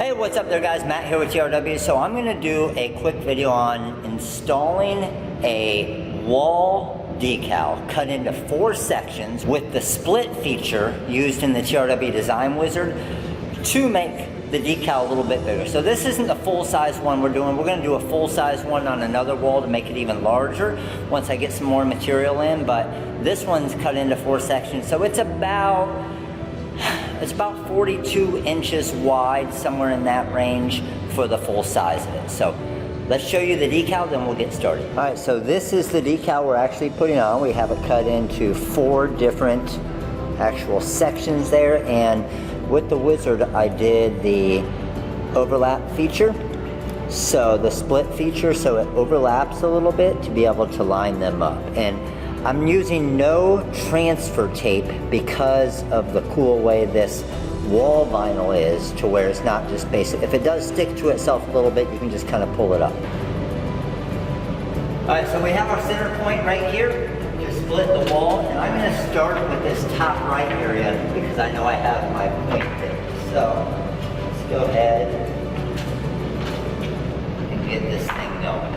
Hey, what's up there guys? Matt here with TRW. So I'm gonna do a quick video on installing a wall decal cut into 4 sections with the split feature used in the TRW Design Wizard to make the decal a little bit bigger. So this isn't the full-size one we're doing. We're gonna do a full-size one on another wall to make it even larger once I get some more material in, but this one's cut into 4 sections. So it's about 42 inches wide, somewhere in that range for the full size of it. So let's show you the decal, then we'll get started. All right, so this is the decal we're actually putting on. We have it cut into 4 different actual sections there, and with the wizard I did the overlap feature. So the split feature, so it overlaps a little bit to be able to line them up. And I'm using no transfer tape because of the cool way this wall vinyl is, to where it's not just basic. If it does stick to itself a little bit, you can just kind of pull it up. Alright, so we have our center point right here to split the wall, and I'm going to start with this top right area because I know I have my point there. So let's go ahead and get this thing going.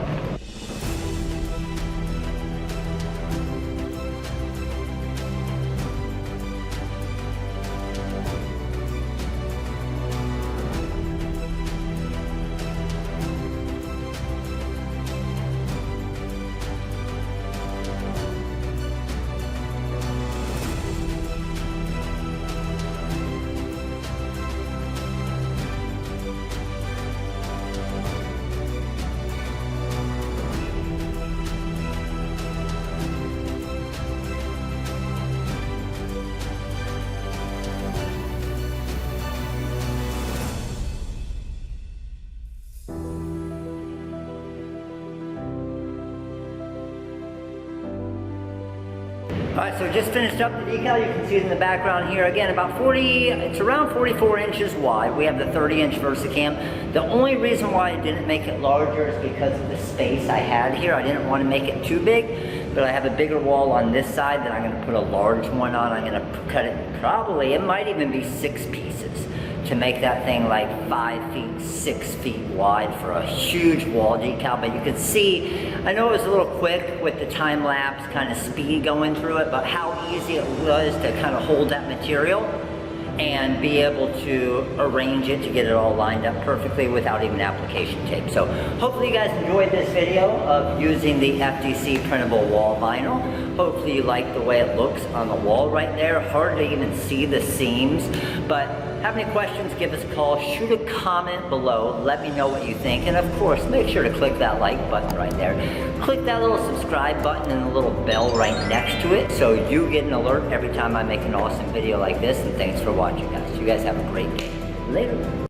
Alright, so just finished up the decal. You can see it in the background here. Again, it's around 44 inches wide. We have the 30-inch Versacamm. The only reason why I didn't make it larger is because of the space I had here. I didn't want to make it too big, but I have a bigger wall on this side that I'm going to put a large one on. I'm going to cut it probably, it might even be 6 pieces to make that thing like 5 feet, 6 feet wide for a huge wall decal. But you can see, I know it was a little quick with the time-lapse kind of speed going through it, but how easy it was to kind of hold that material and be able to arrange it to get it all lined up perfectly without even application tape. So hopefully you guys enjoyed this video of using the FDC printable wall vinyl. Hopefully you like the way it looks on the wall right there. Hard to even see the seams, but have any questions, give us a call, shoot a comment below, let me know what you think, and of course, make sure to click that like button right there. Click that little subscribe button and the little bell right next to it so you get an alert every time I make an awesome video like this, and thanks for watching, guys. You guys have a great day. Later.